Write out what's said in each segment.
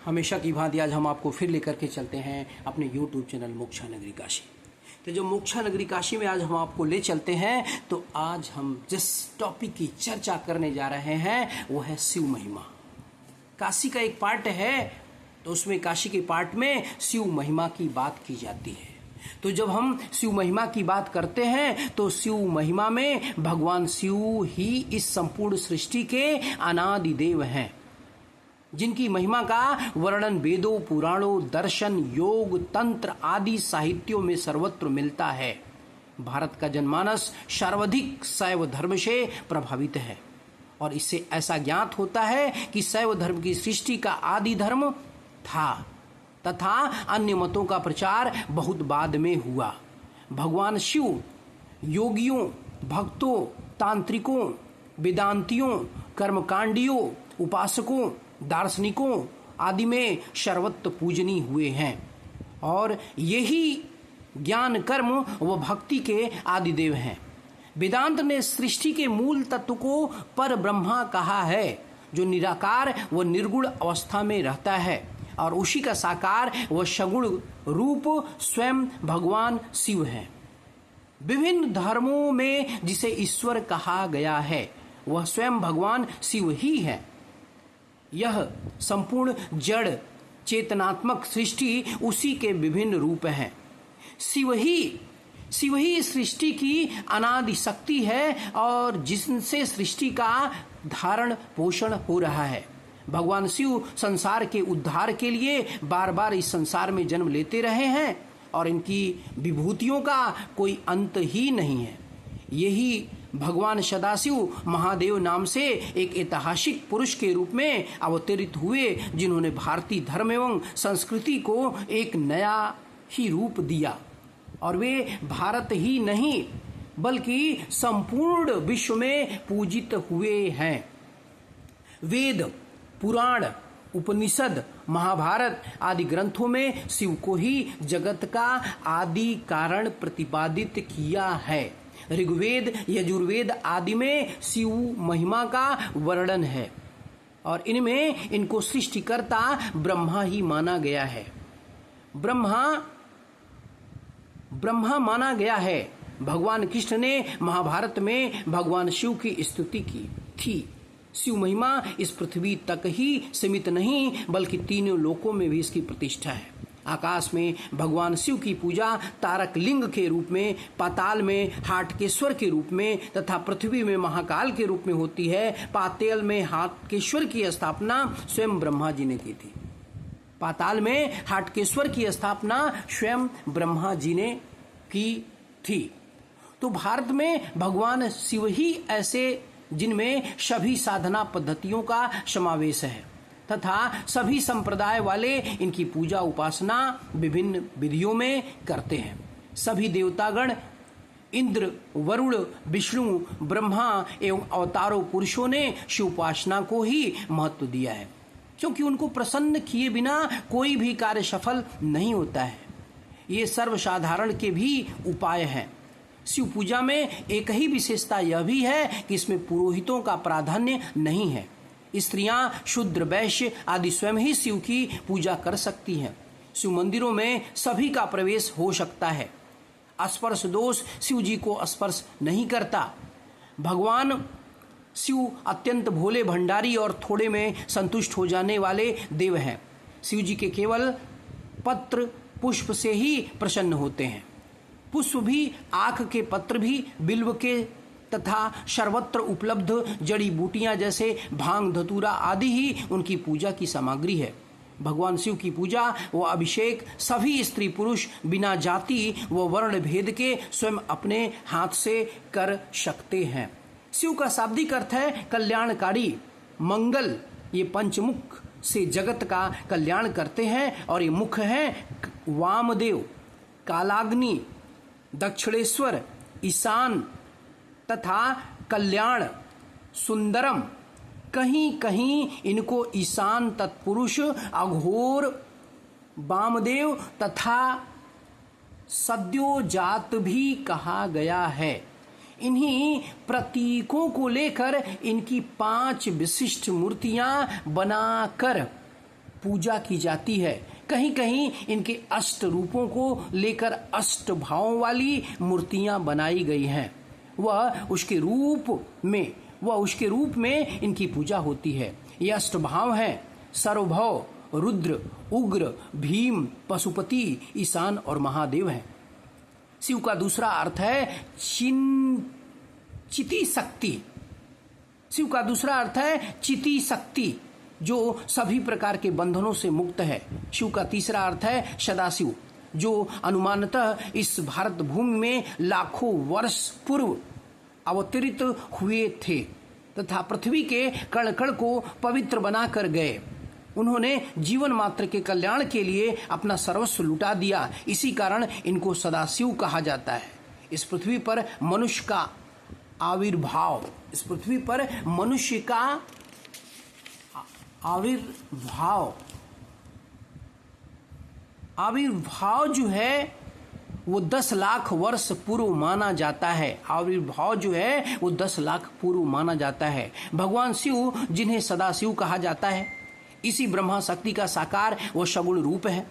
हमेशा की भांति आज हम आपको फिर लेकर के चलते हैं अपने YouTube चैनल मोक्षा नगरी काशी। तो जो मोक्षा नगरी काशी में आज हम आपको ले चलते हैं, तो आज हम जिस टॉपिक की चर्चा करने जा रहे हैं वो है शिव महिमा। काशी का एक पार्ट है, तो उसमें काशी के पार्ट में शिव महिमा की बात की जाती है। तो जब हम शिव महिमा की बात करते हैं तो शिव महिमा में भगवान शिव ही इस संपूर्ण सृष्टि के अनादि देव हैं, जिनकी महिमा का वर्णन वेदों, पुराणों, दर्शन, योग, तंत्र आदि साहित्यों में सर्वत्र मिलता है। भारत का जनमानस सर्वाधिक शैव धर्म से प्रभावित है और इससे ऐसा ज्ञात होता है कि शैव धर्म की सृष्टि का आदि धर्म था तथा अन्य मतों का प्रचार बहुत बाद में हुआ। भगवान शिव योगियों, भक्तों, तांत्रिकों, वेदांतियों, कर्मकांडियों, उपासकों, दार्शनिकों आदि में सर्वत्र पूजनीय हुए हैं और यही ज्ञान, कर्म व भक्ति के आदि देव हैं। वेदांत ने सृष्टि के मूल तत्व को पर ब्रह्मा कहा है, जो निराकार व निर्गुण अवस्था में रहता है और उसी का साकार व सगुण रूप स्वयं भगवान शिव है। विभिन्न धर्मों में जिसे ईश्वर कहा गया है वह स्वयं भगवान शिव ही है। यह संपूर्ण जड़ चेतनात्मक सृष्टि उसी के विभिन्न रूप हैं। शिव ही सृष्टि की अनादि शक्ति है और जिनसे सृष्टि का धारण पोषण हो रहा है। भगवान शिव संसार के उद्धार के लिए बार बार इस संसार में जन्म लेते रहे हैं और इनकी विभूतियों का कोई अंत ही नहीं है। यही भगवान सदाशिव महादेव नाम से एक ऐतिहासिक पुरुष के रूप में अवतरित हुए, जिन्होंने भारतीय धर्म एवं संस्कृति को एक नया ही रूप दिया और वे भारत ही नहीं बल्कि संपूर्ण विश्व में पूजित हुए हैं। वेद, पुराण, उपनिषद, महाभारत आदि ग्रंथों में शिव को ही जगत का आदि कारण प्रतिपादित किया है। ऋग्वेद, यजुर्वेद आदि में शिव महिमा का वर्णन है और इनमें इनको सृष्टिकर्ता ब्रह्मा ही माना गया है। ब्रह्मा माना गया है। भगवान कृष्ण ने महाभारत में भगवान शिव की स्तुति की थी। शिव महिमा इस पृथ्वी तक ही सीमित नहीं बल्कि तीनों लोकों में भी इसकी प्रतिष्ठा है। आकाश में भगवान शिव की पूजा तारक लिंग के रूप में, पाताल में हाटकेश्वर के रूप में तथा पृथ्वी में महाकाल के रूप में होती है। पाताल में हाटकेश्वर की स्थापना स्वयं ब्रह्मा जी ने की थी। पाताल में हाटकेश्वर की स्थापना स्वयं ब्रह्मा जी ने की थी। तो भारत में भगवान शिव ही ऐसे जिनमें सभी साधना पद्धतियों का समावेश है तथा सभी संप्रदाय वाले इनकी पूजा उपासना विभिन्न विधियों में करते हैं। सभी देवतागण इंद्र, वरुण, विष्णु, ब्रह्मा एवं अवतारों पुरुषों ने शिव उपासना को ही महत्व दिया है, क्योंकि उनको प्रसन्न किए बिना कोई भी कार्य सफल नहीं होता है। ये सर्वसाधारण के भी उपाय हैं। शिव पूजा में एक ही विशेषता यह भी है कि इसमें पुरोहितों का प्राधान्य नहीं है। स्त्रियां, शूद्र, वैश्य आदि स्वयं ही शिव की पूजा कर सकती हैं। शिव मंदिरों में सभी का प्रवेश हो सकता है। स्पर्श दोष शिव जी को स्पर्श नहीं करता। भगवान शिव अत्यंत भोले भंडारी और थोड़े में संतुष्ट हो जाने वाले देव हैं। शिव जी के केवल पत्र पुष्प से ही प्रसन्न होते हैं। पुष्प भी, आख के पत्र भी, बिल्व के तथा सर्वत्र उपलब्ध जड़ी बूटियां जैसे भांग, धतूरा आदि ही उनकी पूजा की सामग्री है। भगवान शिव की पूजा व अभिषेक सभी स्त्री पुरुष बिना जाति व वर्ण भेद के स्वयं अपने हाथ से कर सकते हैं। शिव का शाब्दिक अर्थ है कल्याणकारी, मंगल। ये पंचमुख से जगत का कल्याण करते हैं और ये मुख है वामदेव, कालाग्नि, दक्षिणेश्वर, ईशान तथा कल्याण, सुंदरम। कहीं कहीं इनको ईशान, तत्पुरुष, अघोर, वामदेव तथा सद्योजात भी कहा गया है। इन्हीं प्रतीकों को लेकर इनकी 5 विशिष्ट मूर्तियां बनाकर पूजा की जाती है। कहीं कहीं इनके अष्ट रूपों को लेकर अष्ट भावों वाली मूर्तियां बनाई गई हैं। वह उसके रूप में इनकी पूजा होती है। ये अष्ट भाव हैं सर्वभव, रुद्र, उग्र, भीम, पशुपति, ईशान और महादेव हैं। शिव का दूसरा अर्थ है चिति शक्ति। शिव का दूसरा अर्थ है चिति शक्ति, जो सभी प्रकार के बंधनों से मुक्त है। शिव का तीसरा अर्थ है सदाशिव, जो अनुमानतः इस भारत भूमि में लाखों वर्ष पूर्व अवतरित हुए थे तथा पृथ्वी के कण कण को पवित्र बनाकर गए। उन्होंने जीवन मात्र के कल्याण के लिए अपना सर्वस्व लुटा दिया। इसी कारण इनको सदाशिव कहा जाता है। इस पृथ्वी पर मनुष्य का आविर्भाव जो है वो 10 लाख वर्ष पूर्व माना जाता है। आविर्भाव जो है वो 10 लाख पूर्व माना जाता है। भगवान शिव, जिन्हें सदाशिव कहा जाता है, इसी ब्रह्मा शक्ति का साकार व सगुण रूप है।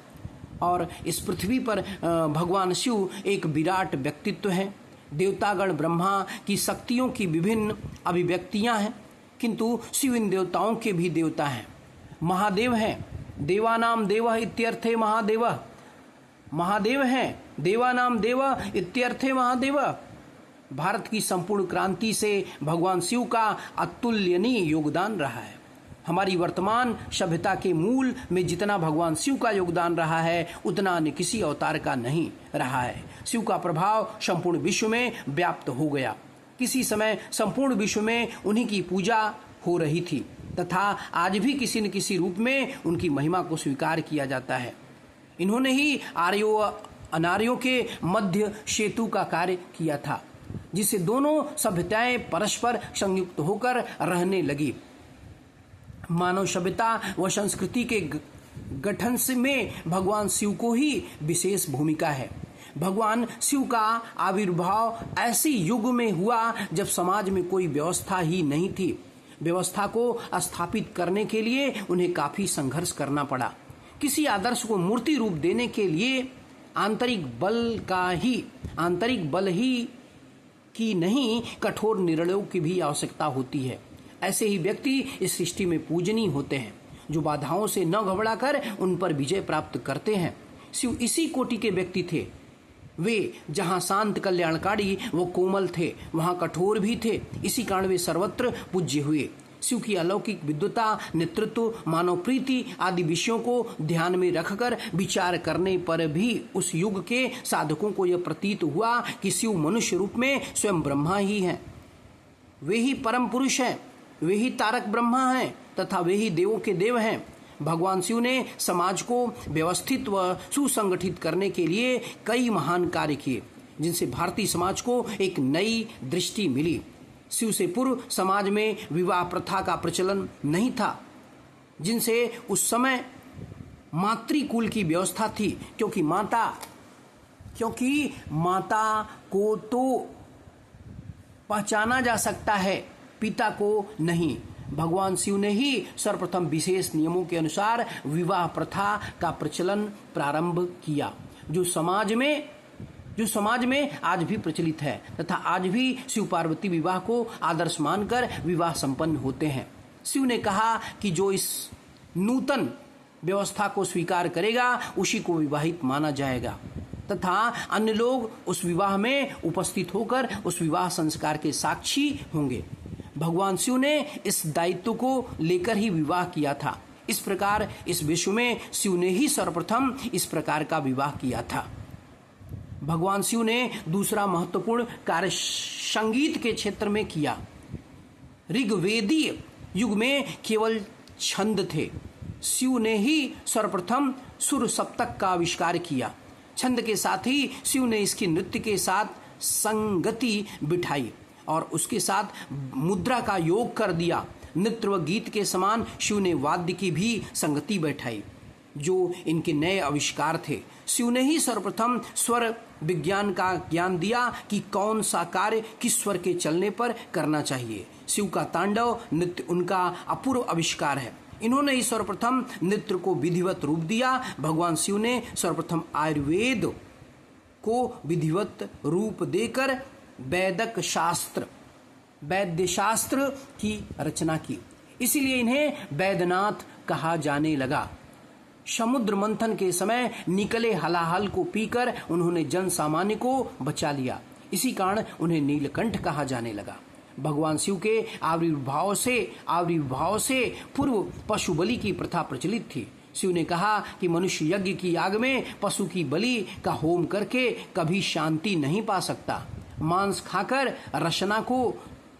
और इस पृथ्वी पर भगवान शिव एक विराट व्यक्तित्व है। देवतागण ब्रह्मा की शक्तियों की विभिन्न अभिव्यक्तियां हैं, किंतु शिव इन देवताओं के भी देवता हैं। महादेव हैं, देवानाम देवः इत्यर्थे महादेवः। महादेव हैं, देवानाम देवः इत्यर्थे महादेवः। भारत की संपूर्ण क्रांति से भगवान शिव का अतुलनीय योगदान रहा है। हमारी वर्तमान सभ्यता के मूल में जितना भगवान शिव का योगदान रहा है, उतना अन्य किसी अवतार का नहीं रहा है। शिव का प्रभाव संपूर्ण विश्व में व्याप्त हो गया। किसी समय संपूर्ण विश्व में उन्हीं की पूजा हो रही थी तथा आज भी किसी न किसी रूप में उनकी महिमा को स्वीकार किया जाता है। इन्होंने ही आर्यों अनार्यों के मध्य सेतु का कार्य किया था, जिससे दोनों सभ्यताएं परस्पर संयुक्त होकर रहने लगी। मानव सभ्यता व संस्कृति के गठन में भगवान शिव को ही विशेष भूमिका है। भगवान शिव का आविर्भाव ऐसे युग में हुआ जब समाज में कोई व्यवस्था ही नहीं थी। व्यवस्था को स्थापित करने के लिए उन्हें काफी संघर्ष करना पड़ा। किसी आदर्श को मूर्ति रूप देने के लिए आंतरिक बल ही की नहीं, कठोर निर्णयों की भी आवश्यकता होती है। ऐसे ही व्यक्ति इस सृष्टि में पूजनीय होते हैं, जो बाधाओं से न घबराकर उन पर विजय प्राप्त करते हैं। शिव इसी कोटि के व्यक्ति थे। वे जहाँ शांत, कल्याणकारी व कोमल थे, वहाँ कठोर भी थे। इसी कारण वे सर्वत्र पूज्य हुए। शिव की अलौकिक विद्वता, नेतृत्व, मानव प्रीति आदि विषयों को ध्यान में रखकर विचार करने पर भी उस युग के साधकों को यह प्रतीत हुआ कि शिव मनुष्य रूप में स्वयं ब्रह्मा ही हैं। वे ही परम पुरुष हैं, वे ही तारक ब्रह्मा हैं तथा वे ही देवों के देव हैं। भगवान शिव ने समाज को व्यवस्थित व सुसंगठित करने के लिए कई महान कार्य किए, जिनसे भारतीय समाज को एक नई दृष्टि मिली। शिव से पूर्व समाज में विवाह प्रथा का प्रचलन नहीं था, जिनसे उस समय मातृकुल की व्यवस्था थी, क्योंकि माता को तो पहचाना जा सकता है, पिता को नहीं। भगवान शिव ने ही सर्वप्रथम विशेष नियमों के अनुसार विवाह प्रथा का प्रचलन प्रारंभ किया, जो समाज में आज भी प्रचलित है तथा आज भी शिव पार्वती विवाह को आदर्श मानकर विवाह संपन्न होते हैं। शिव ने कहा कि जो इस नूतन व्यवस्था को स्वीकार करेगा उसी को विवाहित माना जाएगा तथा अन्य लोग उस विवाह में उपस्थित होकर उस विवाह संस्कार के साक्षी होंगे। भगवान शिव ने इस दायित्व को लेकर ही विवाह किया था। इस प्रकार इस विश्व में शिव ने ही सर्वप्रथम इस प्रकार का विवाह किया था। भगवान शिव ने दूसरा महत्वपूर्ण कार्य संगीत के क्षेत्र में किया। ऋग्वेदीय युग में केवल छंद थे। शिव ने ही सर्वप्रथम सुर सप्तक का आविष्कार किया। छंद के साथ ही शिव ने इसकी नृत्य के साथ संगति बिठाई और उसके साथ मुद्रा का योग कर दिया। नृत्य व गीत के समान शिव ने वाद्य की भी संगति बैठाई, जो इनके नए आविष्कार थे। शिव ने ही सर्वप्रथम स्वर विज्ञान का ज्ञान दिया कि कौन सा कार्य किस स्वर के चलने पर करना चाहिए। शिव का तांडव नृत्य उनका अपूर्व आविष्कार है। इन्होंने ही सर्वप्रथम नृत्य को विधिवत रूप दिया। भगवान शिव ने सर्वप्रथम आयुर्वेद को विधिवत रूप देकर वैद्य शास्त्र की रचना की। इसीलिए इन्हें वैद्यनाथ कहा जाने लगा। समुद्र मंथन के समय निकले हलाहल को पीकर उन्होंने जन सामान्य को बचा लिया। इसी कारण उन्हें नीलकंठ कहा जाने लगा। भगवान शिव के आविर्भाव से पूर्व पशु बलि की प्रथा प्रचलित थी। शिव ने कहा कि मनुष्य यज्ञ की आग में पशु की बलि का होम करके कभी शांति नहीं पा सकता। मांस खाकर रसना को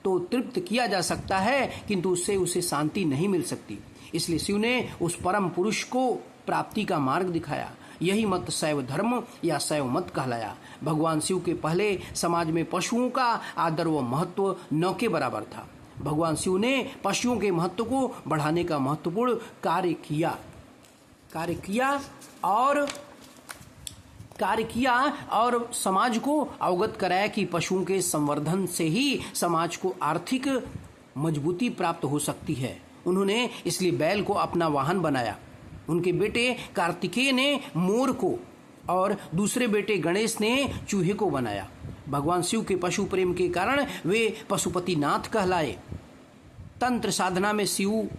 तो तृप्त किया जा सकता है, किंतु उससे उसे शांति नहीं मिल सकती। इसलिए शिव ने उस परम पुरुष को प्राप्ति का मार्ग दिखाया। यही मत शैव धर्म या शैव मत कहलाया। भगवान शिव के पहले समाज में पशुओं का आदर व महत्व न के बराबर था। भगवान शिव ने पशुओं के महत्व को बढ़ाने का महत्वपूर्ण कार्य किया और समाज को अवगत कराया कि पशुओं के संवर्धन से ही समाज को आर्थिक मजबूती प्राप्त हो सकती है। उन्होंने इसलिए बैल को अपना वाहन बनाया। उनके बेटे कार्तिकेय ने मोर को और दूसरे बेटे गणेश ने चूहे को बनाया। भगवान शिव के पशु प्रेम के कारण वे पशुपतिनाथ कहलाए। तंत्र साधना में शिव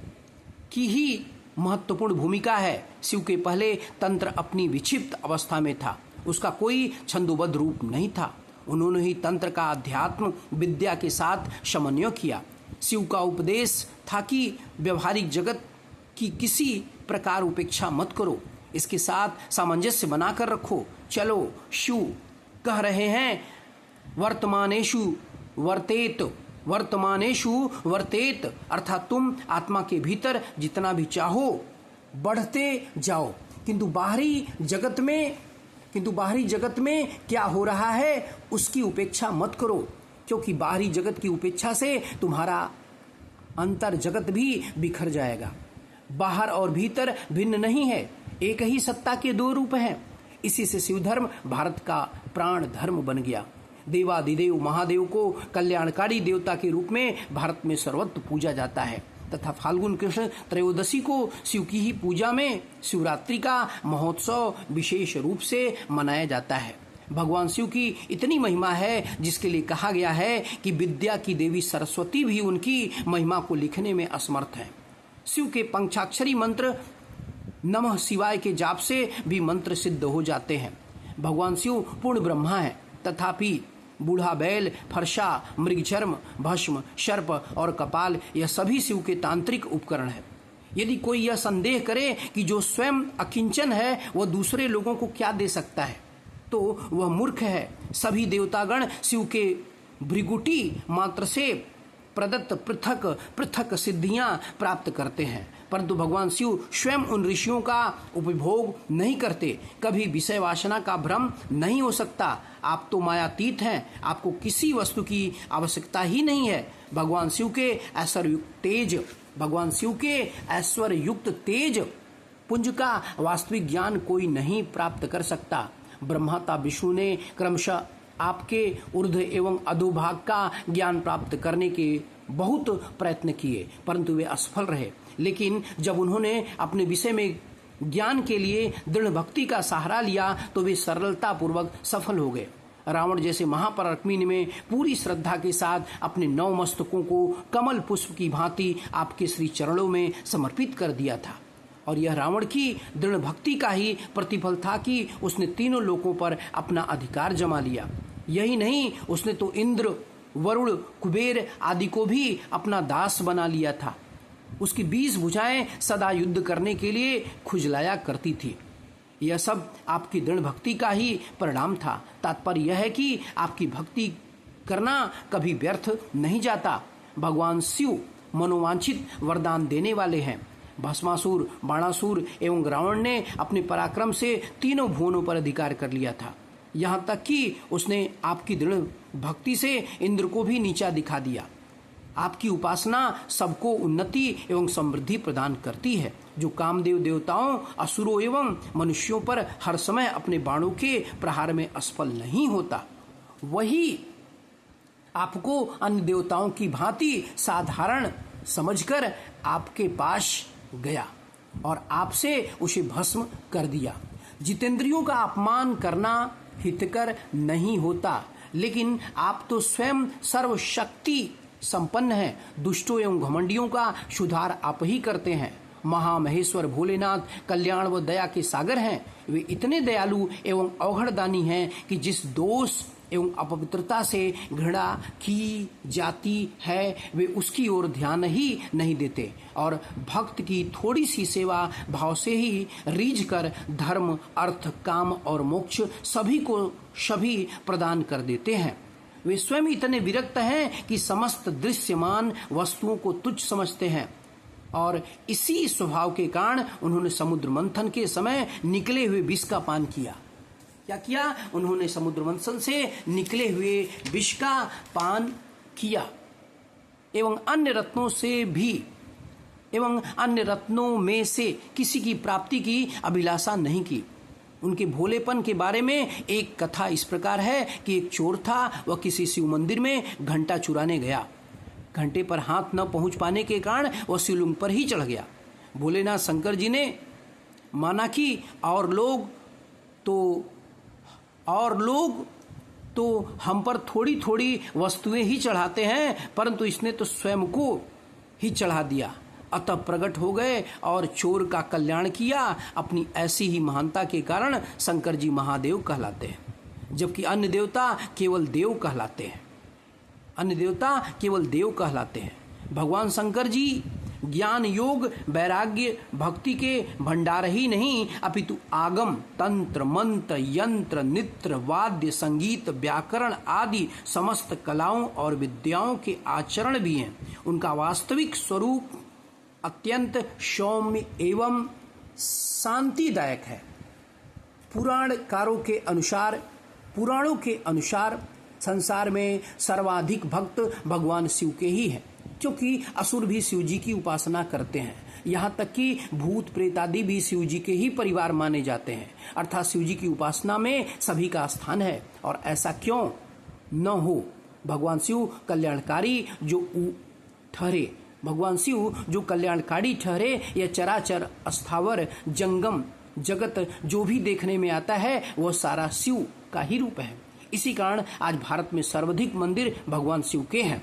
की ही महत्वपूर्ण भूमिका है। शिव के पहले तंत्र अपनी विक्षिप्त अवस्था में था, उसका कोई छंदोबद्ध रूप नहीं था। उन्होंने ही तंत्र का अध्यात्म विद्या के साथ समन्वय किया। शिव का उपदेश था कि व्यवहारिक जगत की किसी प्रकार उपेक्षा मत करो, इसके साथ सामंजस्य बनाकर रखो। चलो, शिव कह रहे हैं वर्तमानेषु वर्तेत, अर्थात तुम आत्मा के भीतर जितना भी चाहो बढ़ते जाओ, किंतु बाहरी जगत में क्या हो रहा है उसकी उपेक्षा मत करो, क्योंकि बाहरी जगत की उपेक्षा से तुम्हारा अंतर जगत भी बिखर जाएगा। बाहर और भीतर भिन्न नहीं है, एक ही सत्ता के दो रूप हैं। इसी से शिव धर्म भारत का प्राण धर्म बन गया। देवादिदेव महादेव को कल्याणकारी देवता के रूप में भारत में सर्वत्र पूजा जाता है तथा फाल्गुन कृष्ण त्रयोदशी को शिव की ही पूजा में शिवरात्रि का महोत्सव विशेष रूप से मनाया जाता है। भगवान शिव की इतनी महिमा है जिसके लिए कहा गया है कि विद्या की देवी सरस्वती भी उनकी महिमा को लिखने में असमर्थ है। शिव के पंचाक्षरी मंत्र नमः शिवाय के जाप से भी मंत्र सिद्ध हो जाते हैं। भगवान शिव पूर्ण ब्रह्मा है, तथापि बूढ़ा बैल, फरसा, मृगचर्म, भस्म, सर्प और कपाल यह सभी शिव के तांत्रिक उपकरण है। यदि कोई यह संदेह करे कि जो स्वयं अकिंचन है वह दूसरे लोगों को क्या दे सकता है, तो वह मूर्ख है। सभी देवतागण शिव के भृगुटी मात्र से प्रदत्त पृथक पृथक सिद्धियां प्राप्त करते हैं, परंतु भगवान शिव स्वयं उन ऋषियों का उपभोग नहीं करते। कभी विषय वासना का भ्रम नहीं हो सकता। आप तो मायातीत हैं, आपको किसी वस्तु की आवश्यकता ही नहीं है। भगवान शिव के ऐश्वर्य युक्त तेज पुंज का वास्तविक ज्ञान कोई नहीं प्राप्त कर सकता। ब्रह्माता विष्णु ने क्रमशः आपके ऊर्ध्व एवं अधोभाग का ज्ञान प्राप्त करने के बहुत प्रयत्न किए, परंतु वे असफल रहे। लेकिन जब उन्होंने अपने विषय में ज्ञान के लिए दृढ़ भक्ति का सहारा लिया तो वे सरलता पूर्वक सफल हो गए। रावण जैसे महापराक्रमी ने पूरी श्रद्धा के साथ अपने 9 मस्तकों को कमल पुष्प की भांति आपके श्री चरणों में समर्पित कर दिया था, और यह रावण की दृढ़ भक्ति का ही प्रतिफल था कि उसने तीनों लोकों पर अपना अधिकार जमा लिया। यही नहीं, उसने तो इंद्र, वरुण, कुबेर आदि को भी अपना दास बना लिया था। उसकी 20 भुजाएं सदा युद्ध करने के लिए खुजलाया करती थी। यह सब आपकी दृढ़ भक्ति का ही परिणाम था। तात्पर्य यह है कि आपकी भक्ति करना कभी व्यर्थ नहीं जाता। भगवान शिव मनोवांछित वरदान देने वाले हैं। भस्मासुर, बाणासुर एवं रावण ने अपने पराक्रम से तीनों भुवनों पर अधिकार कर लिया था। यहाँ तक कि उसने आपकी दृढ़ भक्ति से इंद्र को भी नीचा दिखा दिया। आपकी उपासना सबको उन्नति एवं समृद्धि प्रदान करती है। जो कामदेव देवताओं, असुरों एवं मनुष्यों पर हर समय अपने बाणों के प्रहार में असफल नहीं होता, वही आपको अन्य देवताओं की भांति साधारण समझकर आपके पास गया और आपसे उसे भस्म कर दिया। जितेंद्रियों का अपमान करना हितकर नहीं होता, लेकिन आप तो स्वयं सर्वशक्ति संपन्न हैं। दुष्टों एवं घमंडियों का सुधार आप ही करते हैं। महामहेश्वर भोलेनाथ कल्याण व दया के सागर हैं। वे इतने दयालु एवं अवघड़दानी हैं कि जिस दोष एवं अपवित्रता से घृणा की जाती है वे उसकी ओर ध्यान ही नहीं देते और भक्त की थोड़ी सी सेवा भाव से ही रीझ कर धर्म, अर्थ, काम और मोक्ष सभी को सभी प्रदान कर देते हैं। वे स्वयं इतने विरक्त हैं कि समस्त दृश्यमान वस्तुओं को तुच्छ समझते हैं और इसी स्वभाव के कारण उन्होंने समुद्र मंथन के समय निकले हुए विष का पान किया। क्या किया? उन्होंने समुद्र मंथन से निकले हुए विष का पान किया एवं अन्य रत्नों में से किसी की प्राप्ति की अभिलाषा नहीं की। उनके भोलेपन के बारे में एक कथा इस प्रकार है कि एक चोर था, वह किसी शिव मंदिर में घंटा चुराने गया। घंटे पर हाथ न पहुंच पाने के कारण वह शिवलिंग पर ही चढ़ गया। भोलेनाथ शंकर जी ने माना कि और लोग तो हम पर थोड़ी थोड़ी वस्तुएं ही चढ़ाते हैं, परंतु इसने तो स्वयं को ही चढ़ा दिया। अतः प्रकट हो गए और चोर का कल्याण किया। अपनी ऐसी ही महानता के कारण शंकर जी महादेव कहलाते हैं, जबकि अन्य देवता केवल देव कहलाते हैं। भगवान शंकर जी ज्ञान, योग, वैराग्य, भक्ति के भंडार ही नहीं अपितु आगम, तंत्र, मंत्र, यंत्र, नृत्य, वाद्य, संगीत, व्याकरण आदि समस्त कलाओं और विद्याओं के आचरण भी हैं। उनका वास्तविक स्वरूप अत्यंत सौम्य एवं शांतिदायक है। पुराणों के अनुसार संसार में सर्वाधिक भक्त भगवान शिव के ही हैं, क्योंकि असुर भी शिव जी की उपासना करते हैं। यहाँ तक कि भूत प्रेत आदि भी शिव जी के ही परिवार माने जाते हैं। अर्थात शिव जी की उपासना में सभी का स्थान है। और ऐसा क्यों न हो? भगवान शिव कल्याणकारी जो कल्याणकारी ठहरे, यह चराचर अस्थावर जंगम जगत जो भी देखने में आता है वह सारा शिव का ही रूप है। इसी कारण आज भारत में सर्वाधिक मंदिर भगवान शिव के हैं।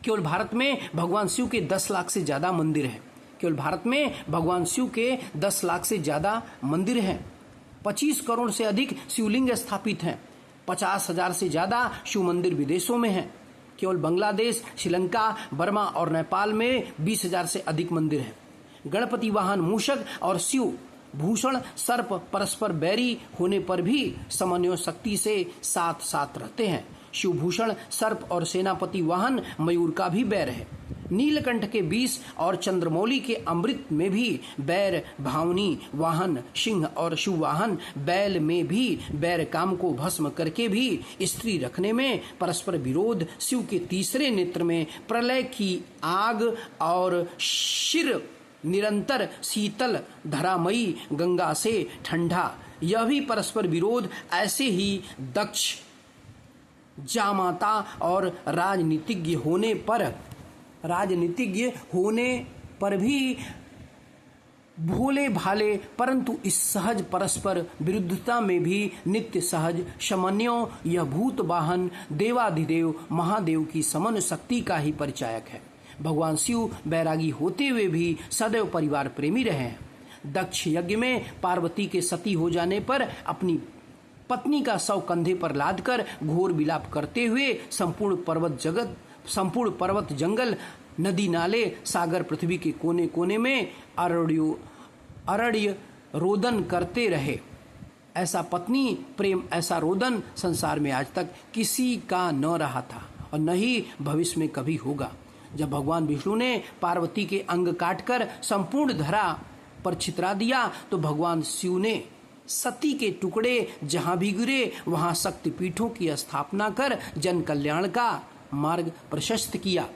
केवल भारत में भगवान शिव के 10 लाख से ज्यादा मंदिर हैं। 25 करोड़ से अधिक शिवलिंग स्थापित हैं। 50,000 से ज्यादा शिव मंदिर विदेशों में हैं। केवल बांग्लादेश, श्रीलंका, बर्मा और नेपाल में 20,000 से अधिक मंदिर हैं। गणपति वाहन मूषक और शिव भूषण सर्प परस्पर बैरी होने पर भी समन्वय शक्ति से साथ साथ रहते हैं। शिव भूषण सर्प और सेनापति वाहन मयूर का भी बैर है। नीलकंठ के 20 और चंद्रमौली के अमृत में भी बैर, भावनी वाहन सिंह और शिव वाहन बैल में भी बैर, काम को भस्म करके भी स्त्री रखने में परस्पर विरोध, शिव के तीसरे नेत्र में प्रलय की आग और शिर निरंतर शीतल धरामयी गंगा से ठंडा, यह भी परस्पर विरोध। ऐसे ही दक्ष जामाता और राजनीतिज्ञ होने पर भी भोले भाले, परंतु इस सहज परस्पर विरुद्धता में भी नित्य सहज समन्वय यह भूत वाहन देवाधिदेव महादेव की समन शक्ति का ही परिचायक है। भगवान शिव बैरागी होते हुए भी सदैव परिवार प्रेमी रहे हैं। दक्ष यज्ञ में पार्वती के सती हो जाने पर अपनी पत्नी का शव कंधे पर लादकर घोर विलाप करते हुए संपूर्ण पर्वत जंगल, नदी नाले, सागर, पृथ्वी के कोने कोने में अरण्य रोदन करते रहे। ऐसा पत्नी प्रेम, ऐसा रोदन संसार में आज तक किसी का न रहा था और न ही भविष्य में कभी होगा। जब भगवान विष्णु ने पार्वती के अंग काटकर संपूर्ण धरा पर छितरा दिया तो भगवान शिव ने सती के टुकड़े जहां भी गिरे वहां शक्ति पीठों की स्थापना कर जन कल्याण का मार्ग प्रशस्त किया।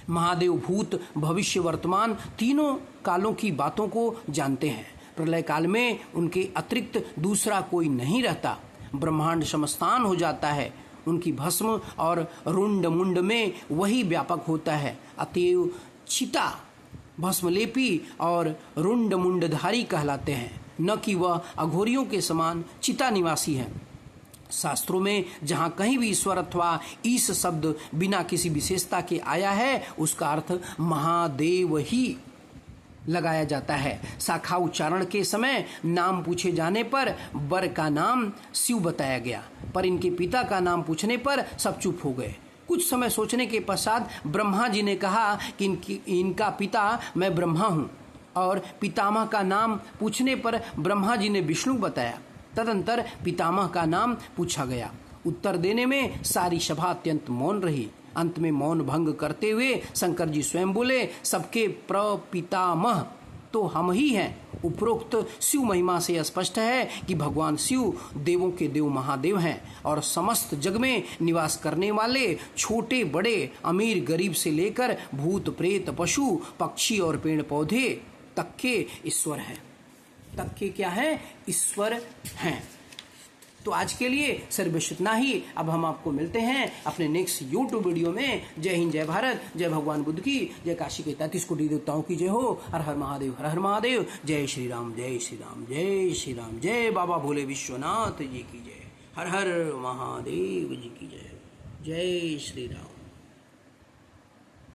महादेव भूत, भविष्य, वर्तमान तीनों कालों की बातों को जानते हैं। प्रलय काल में उनके अतिरिक्त दूसरा कोई नहीं रहता। ब्रह्मांड समस्तान हो जाता है। उनकी भस्म और रुंड मुंड में वही व्यापक होता है। अतएव चिता भस्मलेपी और रुंड मुंडधारी कहलाते हैं, न कि वह अघोरियों के समान चिता निवासी हैं। शास्त्रों में जहाँ कहीं भी ईश्वर अथवा ईश शब्द बिना किसी विशेषता के आया है, उसका अर्थ महादेव ही लगाया जाता है। शाखा उच्चारण के समय नाम पूछे जाने पर वर का नाम शिव बताया गया, पर इनके पिता का नाम पूछने पर सब चुप हो गए। कुछ समय सोचने के पश्चात ब्रह्मा जी ने कहा कि इनका पिता मैं ब्रह्मा हूँ, और पितामह का नाम पूछने पर ब्रह्मा जी ने विष्णु बताया। तदंतर पितामह का नाम पूछा गया। उत्तर देने में सारी सभा अत्यंत मौन रही। अंत में मौन भंग करते हुए शंकर जी स्वयं बोले, सबके प्रपितामह तो हम ही हैं। उपरोक्त शिव महिमा से स्पष्ट है कि भगवान शिव देवों के देव महादेव हैं और समस्त जग में निवास करने वाले छोटे बड़े अमीर गरीब से लेकर भूत प्रेत पशु पक्षी और पेड़ पौधे तक के ईश्वर हैं। तक के क्या है? ईश्वर हैं। तो आज के लिए सिर्फ इतना ही। अब हम आपको मिलते हैं अपने नेक्स्ट यूट्यूब वीडियो में। जय हिंद, जय भारत, जय भगवान बुद्ध की, जय काशी के 33 कोटि देवताओं की जय हो। हर हर महादेव, हर हर महादेव। जय श्री राम, जय श्री राम, जय श्री राम। जय बाबा भोले विश्वनाथ जी की जय। हर हर महादेव जी की जय। जय श्री राम।